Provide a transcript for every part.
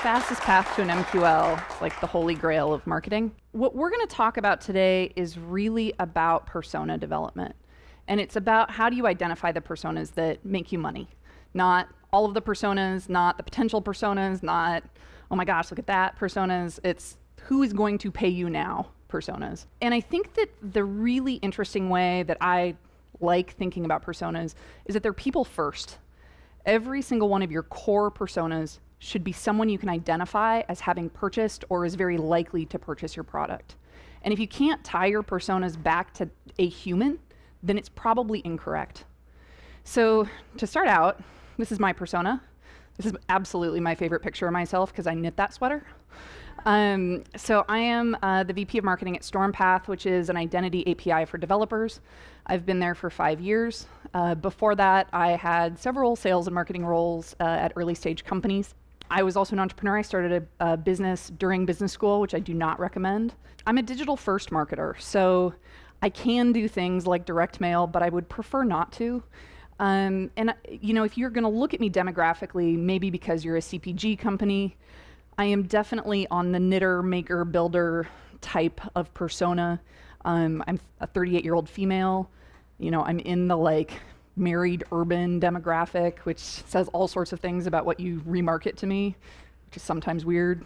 fastest path to an MQL. It's like the holy grail of marketing. What we're going to talk about today is really about persona development. And it's about how do you identify the personas that make you money. Not all of the personas, not the potential personas, not, oh my gosh, look at that personas. It's who is going to pay you now personas. And I think that the really interesting way that I like thinking about personas is that they're people first. Every single one of your core personas should be someone you can identify as having purchased or is very likely to purchase your product. And if you can't tie your personas back to a human, then it's probably incorrect. So to start out, this is my persona. This is absolutely my favorite picture of myself because I knit that sweater. So I am the VP of Marketing at Stormpath, which is an identity API for developers. I've been there for 5 years. Before that, I had several sales and marketing roles at early stage companies. I was also an entrepreneur. I started a business during business school, which I do not recommend. I'm a digital first marketer, so I can do things like direct mail, but I would prefer not to. And you know, if you're gonna look at me demographically, maybe because you're a CPG company, I am definitely on the knitter, maker, builder type of persona. I'm a 38-year-old female. You know, I'm in the like married urban demographic, which says all sorts of things about what you remarket to me, which is sometimes weird.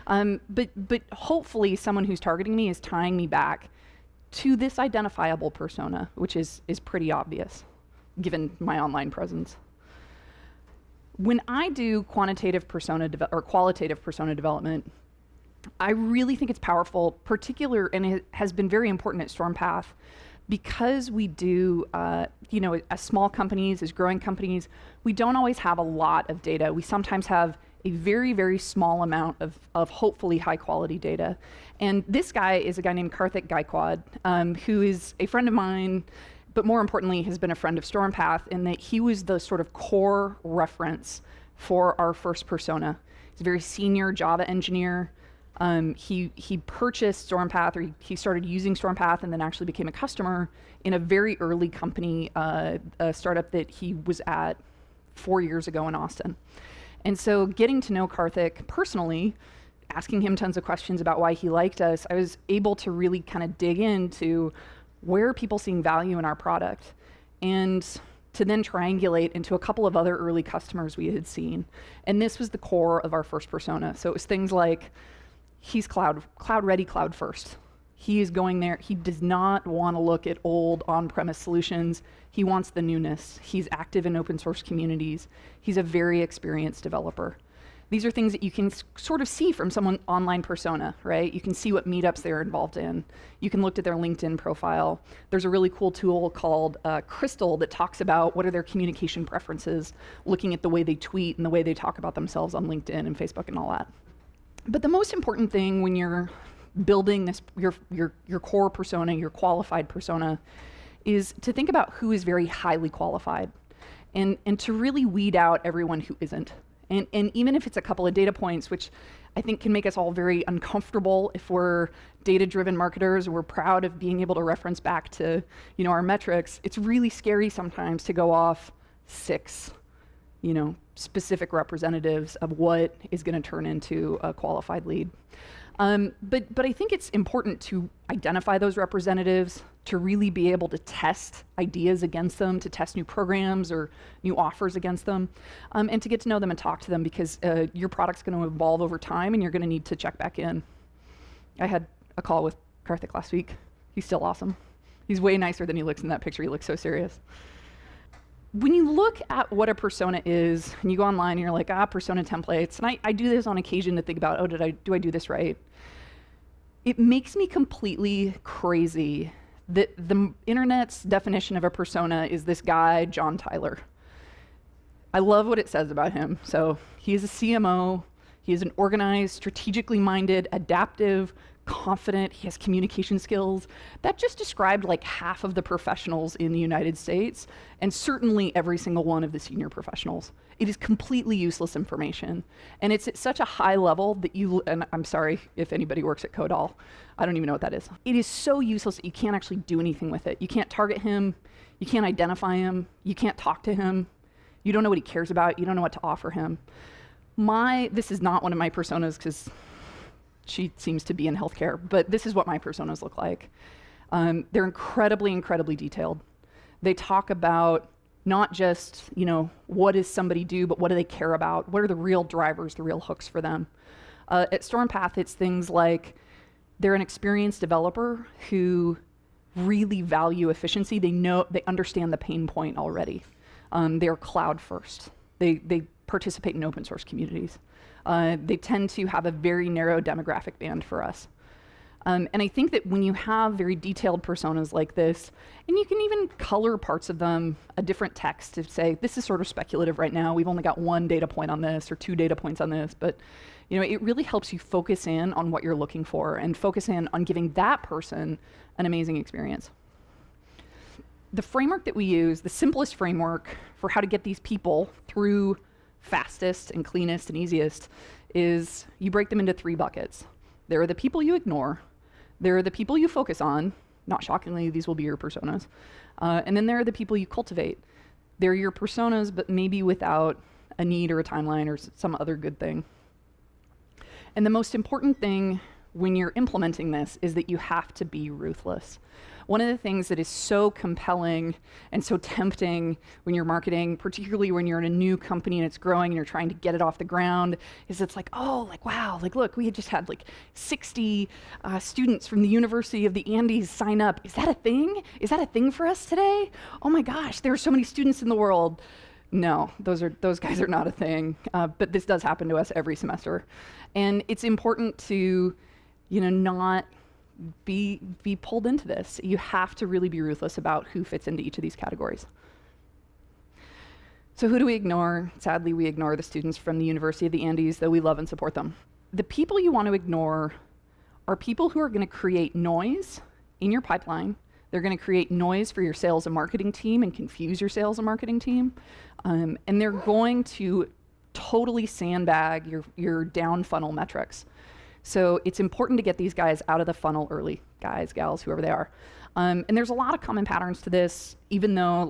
But hopefully someone who's targeting me is tying me back to this identifiable persona, which is pretty obvious given my online presence. When I do quantitative persona or qualitative persona development, I really think it's powerful, and it has been very important at Stormpath because we do, you know, as small companies, as growing companies, we don't always have a lot of data. We sometimes have a very, very small amount of hopefully high quality data. And this guy is a guy named Karthik Gaikwad, who is a friend of mine, but more importantly, has been a friend of Stormpath in that he was the sort of core reference for our first persona. He's a very senior Java engineer. He purchased Stormpath, or he started using Stormpath and then actually became a customer in a very early company, a startup that he was at 4 years ago in Austin. And so getting to know Karthik personally, asking him tons of questions about why he liked us, I was able to really kind of dig into where are people seeing value in our product, and to then triangulate into a couple of other early customers we had seen. And this was the core of our first persona. So it was things like, he's cloud ready, cloud first. He is going there. He does not want to look at old on-premise solutions. He wants the newness. He's active in open source communities. He's a very experienced developer. These are things that you can sort of see from someone's online persona, right? You can see what meetups they're involved in. You can look at their LinkedIn profile. There's a really cool tool called Crystal that talks about what are their communication preferences, looking at the way they tweet and the way they talk about themselves on LinkedIn and Facebook and all that. But the most important thing when you're building this, your core persona, your qualified persona, is to think about who is very highly qualified and to really weed out everyone who isn't. And even if it's a couple of data points, which I think can make us all very uncomfortable if we're data-driven marketers and we're proud of being able to reference back to, you know, our metrics, it's really scary sometimes to go off 6, you know, specific representatives of what is going to turn into a qualified lead. But I think it's important to identify those representatives, to really be able to test ideas against them, to test new programs or new offers against them, and to get to know them and talk to them, because your product's going to evolve over time and you're going to need to check back in. I had a call with Karthik last week. He's still awesome. He's way nicer than he looks in that picture. He looks so serious. When you look at what a persona is, and you go online and you're like, persona templates, and I do this on occasion to think about, do I do this right? It makes me completely crazy that the internet's definition of a persona is this guy, John Tyler. I love what it says about him. So he is a CMO, he is an organized, strategically minded, adaptive, confident, he has communication skills. That just described like half of the professionals in the United States, and certainly every single one of the senior professionals. It is completely useless information. And it's at such a high level that and I'm sorry if anybody works at Codal, I don't even know what that is. It is so useless that you can't actually do anything with it. You can't target him, you can't identify him, you can't talk to him, you don't know what he cares about, you don't know what to offer him. This is not one of my personas because she seems to be in healthcare, but this is what my personas look like. They're incredibly, incredibly detailed. They talk about not just, what does somebody do, but what do they care about? What are the real drivers, the real hooks for them? At Stormpath, it's things like they're an experienced developer who really value efficiency. They understand the pain point already. They're cloud first. They participate in open source communities. They tend to have a very narrow demographic band for us. And I think that when you have very detailed personas like this, and you can even color parts of them a different text to say, this is sort of speculative right now, we've only got 1 data point on this or 2 data points on this, but it really helps you focus in on what you're looking for and focus in on giving that person an amazing experience. The framework that we use, the simplest framework for how to get these people through fastest and cleanest and easiest, is you break them into 3 buckets. There are the people you ignore, there are the people you focus on, not shockingly, these will be your personas, and then there are the people you cultivate. They're your personas, but maybe without a need or a timeline or some other good thing. And the most important thing when you're implementing this is that you have to be ruthless. One of the things that is so compelling and so tempting when you're marketing, particularly when you're in a new company and it's growing and you're trying to get it off the ground, is it's like, wow, look, we had just had 60 students from the University of the Andes sign up. Is that a thing? Is that a thing for us today? Oh my gosh, there are so many students in the world. No, those guys are not a thing, but this does happen to us every semester. And it's important to, not be pulled into this. You have to really be ruthless about who fits into each of these categories. So who do we ignore? Sadly, we ignore the students from the University of the Andes, though we love and support them. The people you want to ignore are people who are going to create noise in your pipeline. They're going to create noise for your sales and marketing team and confuse your sales and marketing team. And they're going to totally sandbag your down funnel metrics. So it's important to get these guys out of the funnel early, guys, gals, whoever they are. And there's a lot of common patterns to this, even though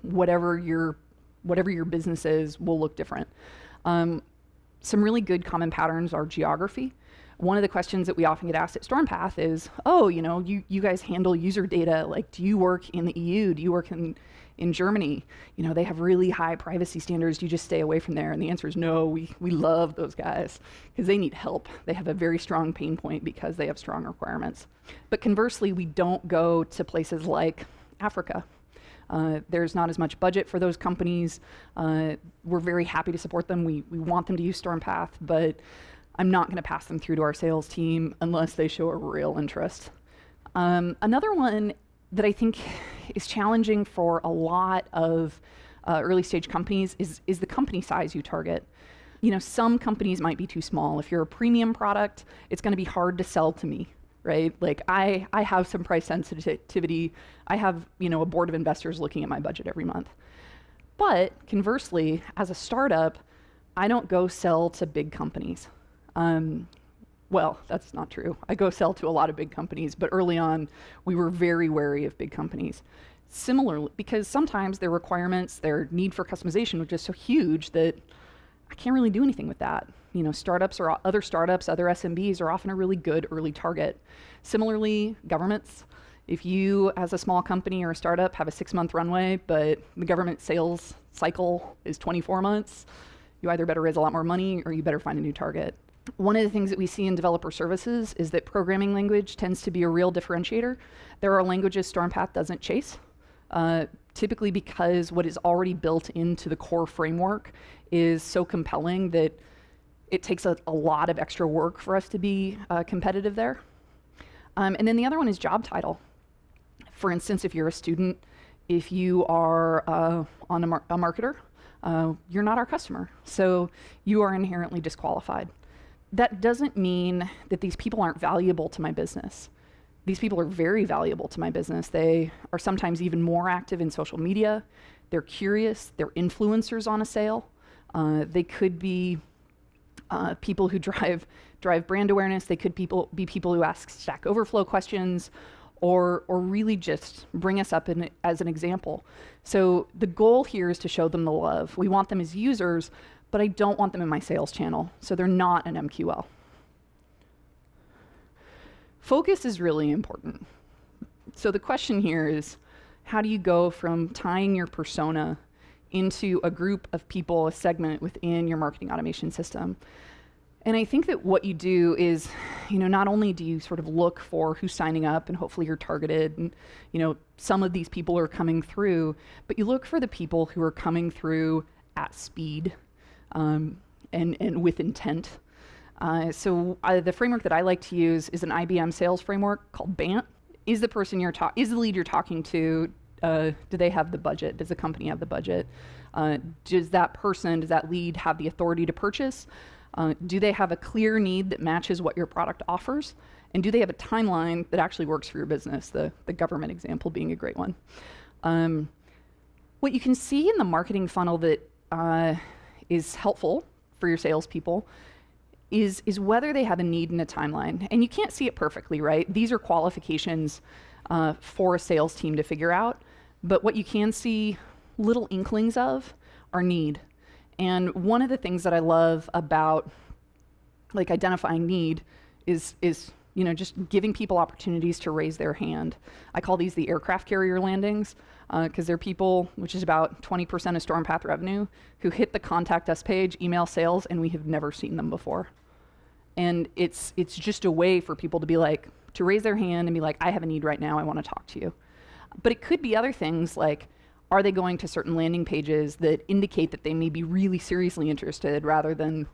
whatever your business is will look different. Some really good common patterns are geography. One of the questions that we often get asked at Stormpath is, you guys handle user data. Do you work in the EU? Do you work in Germany? They have really high privacy standards. Do you just stay away from there? And the answer is no, we love those guys because they need help. They have a very strong pain point because they have strong requirements. But conversely, we don't go to places like Africa. There's not as much budget for those companies. We're very happy to support them. We want them to use Stormpath, but I'm not going to pass them through to our sales team unless they show a real interest. Another one that I think is challenging for a lot of early stage companies is the company size you target. Some companies might be too small. If you're a premium product, it's going to be hard to sell to me, right? I have some price sensitivity. I have, a board of investors looking at my budget every month. But conversely, as a startup, I don't go sell to big companies. Well, that's not true. I go sell to a lot of big companies, but early on, we were very wary of big companies. Similarly, because sometimes their requirements, their need for customization was just so huge that I can't really do anything with that. Startups or other SMBs are often a really good early target. Similarly, governments. If you, as a small company or a startup, have a 6-month runway, but the government sales cycle is 24 months, you either better raise a lot more money or you better find a new target. One of the things that we see in developer services is that programming language tends to be a real differentiator. There are languages Stormpath doesn't chase, typically because what is already built into the core framework is so compelling that it takes a lot of extra work for us to be competitive there. And then the other one is job title. For instance, if you're a student, if you are a marketer, you're not our customer, so you are inherently disqualified. That doesn't mean that these people aren't valuable to my business. These people are very valuable to my business. They are sometimes even more active in social media. They're curious. They're influencers on a sale. They could be people who drive brand awareness. They could be people who ask Stack Overflow questions, or really just bring us up as an example. So the goal here is to show them the love. We want them as users, but I don't want them in my sales channel, so they're not an MQL. Focus is really important. So the question here is, how do you go from tying your persona into a group of people, a segment within your marketing automation system? And I think that what you do is, not only do you sort of look for who's signing up, and hopefully you're targeted, and some of these people are coming through, but you look for the people who are coming through at speed, and with intent. So the framework that I like to use is an IBM sales framework called BANT. Is the lead you're talking to, do they have the budget? Does the company have the budget? Does that lead have the authority to purchase? Do they have a clear need that matches what your product offers? And do they have a timeline that actually works for your business? The government example being a great one. What you can see in the marketing funnel that is helpful for your salespeople is whether they have a need and a timeline. And you can't see it perfectly, right? These are qualifications for a sales team to figure out. But what you can see little inklings of are need. And one of the things that I love about identifying need is just giving people opportunities to raise their hand. I call these the aircraft carrier landings, because they're people, which is about 20% of Stormpath revenue, who hit the contact us page, email sales, and we have never seen them before. And it's just a way for people to raise their hand and be like, I have a need right now, I want to talk to you. But it could be other things like, are they going to certain landing pages that indicate that they may be really seriously interested rather than,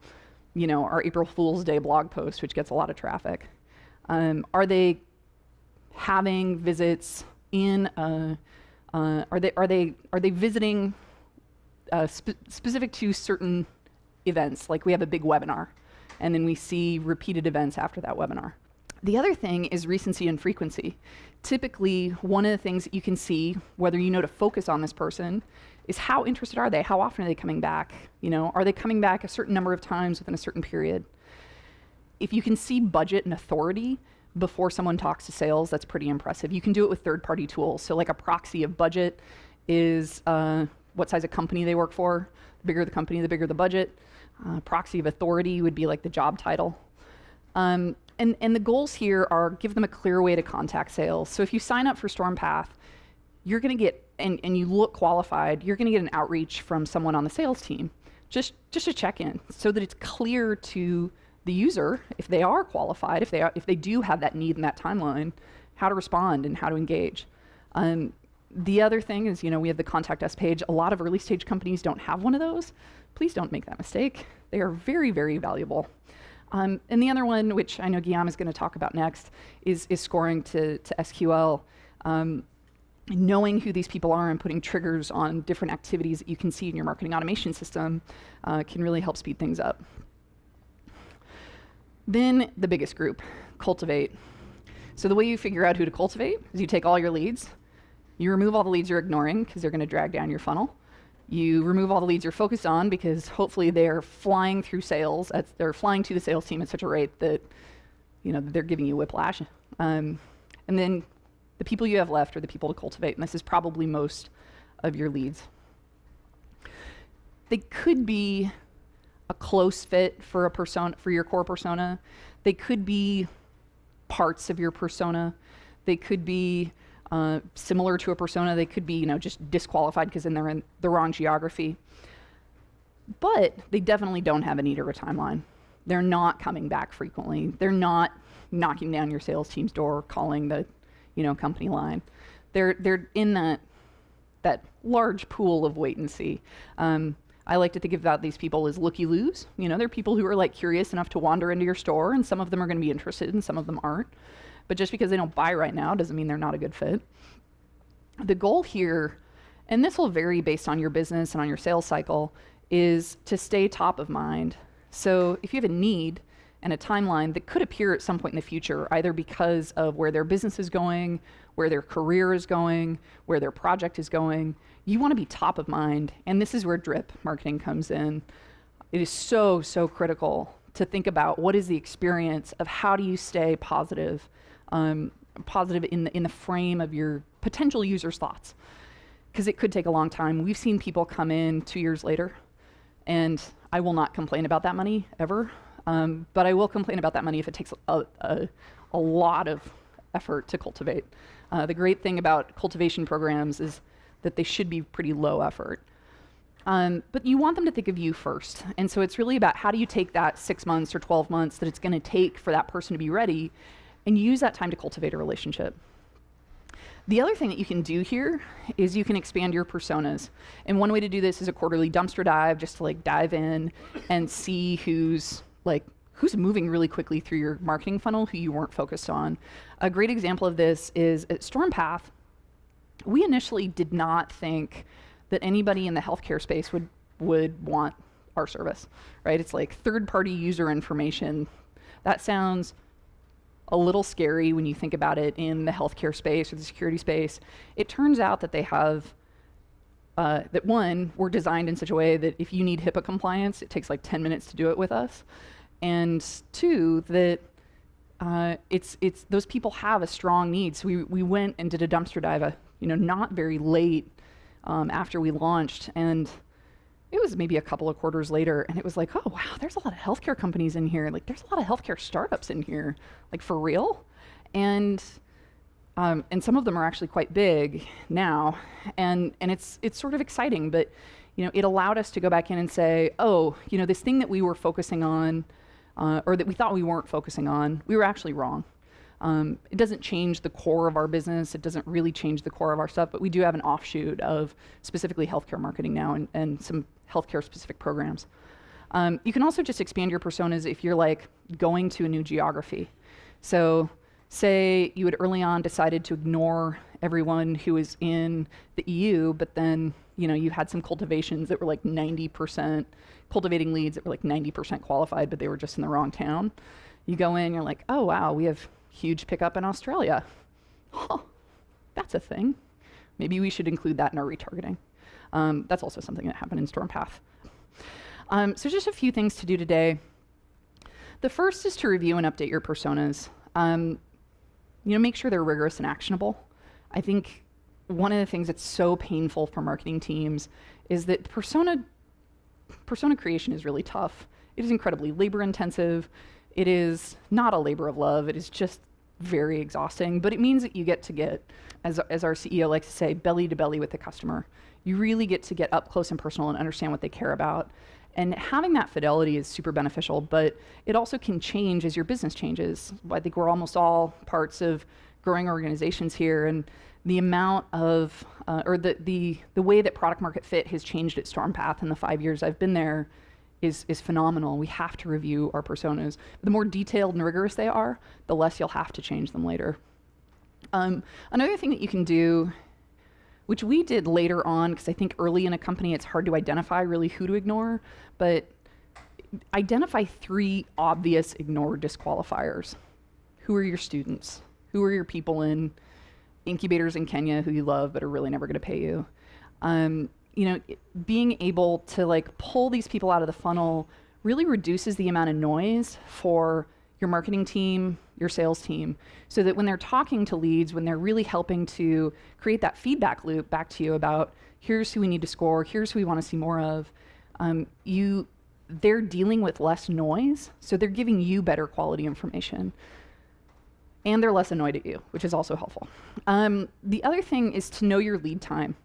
our April Fool's Day blog post, which gets a lot of traffic? Are they having visits in? Are they visiting specific to certain events? Like we have a big webinar, and then we see repeated events after that webinar. The other thing is recency and frequency. Typically, one of the things that you can see, whether you know to focus on this person, is how interested are they? How often are they coming back? Are they coming back a certain number of times within a certain period? If you can see budget and authority before someone talks to sales, that's pretty impressive. You can do it with third-party tools. So like a proxy of budget is what size of company they work for. The bigger the company, the bigger the budget. Proxy of authority would be like the job title. And the goals here are give them a clear way to contact sales. So if you sign up for Stormpath, you're going to get, and you look qualified, you're going to get an outreach from someone on the sales team, just to check in, so that it's clear to the user, if they are qualified, if they do have that need in that timeline, how to respond and how to engage. The other thing is, we have the contact us page. A lot of early stage companies don't have one of those. Please don't make that mistake. They are very, very valuable. And the other one, which I know Guillaume is going to talk about next, is scoring to SQL. Knowing who these people are and putting triggers on different activities that you can see in your marketing automation system can really help speed things up. Then the biggest group, Cultivate. So the way you figure out who to cultivate is you take all your leads, you remove all the leads you're ignoring because they're going to drag down your funnel. You remove all the leads you're focused on because hopefully they're flying through sales. They're flying to the sales team at such a rate that they're giving you whiplash. And then the people you have left are the people to cultivate, and this is probably most of your leads. They could be a close fit for a persona, for your core persona. They could be parts of your persona. They could be similar to a persona. They could be, just disqualified because then they're in the wrong geography. But they definitely don't have a need or a timeline. They're not coming back frequently. They're not knocking down your sales team's door, calling the, company line. They're in that large pool of wait and see. I like to think about these people as looky-loos. They're people who are curious enough to wander into your store, and some of them are going to be interested and some of them aren't. But just because they don't buy right now doesn't mean they're not a good fit. The goal here, and this will vary based on your business and on your sales cycle, is to stay top of mind. So if you have a need and a timeline that could appear at some point in the future, either because of where their business is going, where their career is going, where their project is going, you want to be top of mind. And this is where drip marketing comes in. It is so, so critical to think about what is the experience of how do you stay positive positive in the frame of your potential users' thoughts, because it could take a long time. We've seen people come in 2 years later, and I will not complain about that money ever, but I will complain about that money if it takes a lot of effort to cultivate. The great thing about cultivation programs is that they should be pretty low effort. But you want them to think of you first. And so it's really about how do you take that 6 months or 12 months that it's going to take for that person to be ready and use that time to cultivate a relationship. The other thing that you can do here is you can expand your personas. And one way to do this is a quarterly dumpster dive, just to like dive in and see who's moving really quickly through your marketing funnel, who you weren't focused on. A great example of this is at Stormpath. We initially did not think that anybody in the healthcare space would want our service, right? It's like third-party user information. That sounds a little scary when you think about it in the healthcare space or the security space. It turns out that they have, that one, we're designed in such a way that if you need HIPAA compliance, it takes like 10 minutes to do it with us. And two, that it's those people have a strong need. So we went and did a dumpster dive, not very late after we launched, and it was maybe a couple of quarters later, and it was like, oh wow, there's a lot of healthcare companies in here. Like, there's a lot of healthcare startups in here, like for real. And some of them are actually quite big now, and it's sort of exciting. But it allowed us to go back in and say, oh, this thing that we were focusing on, or that we thought we weren't focusing on, we were actually wrong. It doesn't change the core of our business. It doesn't really change the core of our stuff, but we do have an offshoot of specifically healthcare marketing now and some healthcare specific programs. You can also just expand your personas if you're like going to a new geography. So say you had early on decided to ignore everyone who was in the EU, but then you had some cultivations that were like 90%, cultivating leads that were like 90% qualified, but they were just in the wrong town. You go in, you're like, oh wow, we have huge pickup in Australia. Huh, that's a thing. Maybe we should include that in our retargeting. That's also something that happened in Stormpath. So just a few things to do today. The first is to review and update your personas. Make sure they're rigorous and actionable. I think one of the things that's so painful for marketing teams is that persona creation is really tough. It is incredibly labor intensive. It is not a labor of love. It is just very exhausting, but it means that you get to get, as our CEO likes to say, belly to belly with the customer. You really get to get up close and personal and understand what they care about. And having that fidelity is super beneficial, but it also can change as your business changes. I think we're almost all parts of growing organizations here, and the amount of, or the way that product market fit has changed at Stormpath in the 5 years I've been there is phenomenal. We have to review our personas. The more detailed and rigorous they are, the less you'll have to change them later. Another thing that you can do, which we did later on, because I think early in a company it's hard to identify really who to ignore, but identify 3 obvious ignore disqualifiers. Who are your students? Who are your people in incubators in Kenya who you love but are really never going to pay you? Being able to pull these people out of the funnel really reduces the amount of noise for your marketing team, your sales team, so that when they're talking to leads, when they're really helping to create that feedback loop back to you about here's who we need to score, here's who we want to see more of, they're dealing with less noise, so they're giving you better quality information. And they're less annoyed at you, which is also helpful. The other thing is to know your lead time.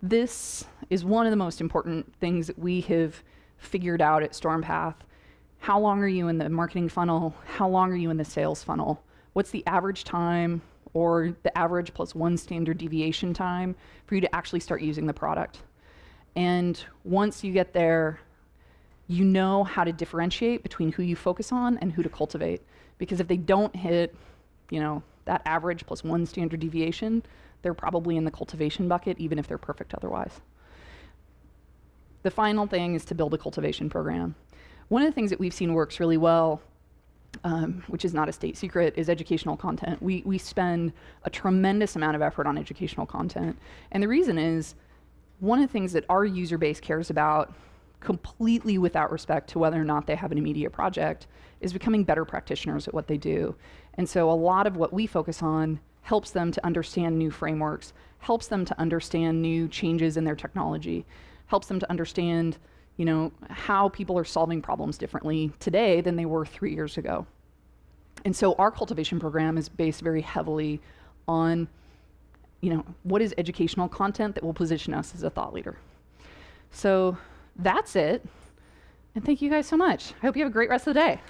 This is one of the most important things that we have figured out at Stormpath. How long are you in the marketing funnel? How long are you in the sales funnel? What's the average time, or the average plus 1 standard deviation time for you to actually start using the product? And once you get there, you know how to differentiate between who you focus on and who to cultivate. Because if they don't hit, that average plus 1 standard deviation, they're probably in the cultivation bucket, even if they're perfect otherwise. The final thing is to build a cultivation program. One of the things that we've seen works really well, which is not a state secret, is educational content. We spend a tremendous amount of effort on educational content. And the reason is, one of the things that our user base cares about, completely without respect to whether or not they have an immediate project, is becoming better practitioners at what they do. And so a lot of what we focus on helps them to understand new frameworks, helps them to understand new changes in their technology, helps them to understand, how people are solving problems differently today than they were 3 years ago. And so our cultivation program is based very heavily on, what is educational content that will position us as a thought leader. So that's it. And thank you guys so much. I hope you have a great rest of the day.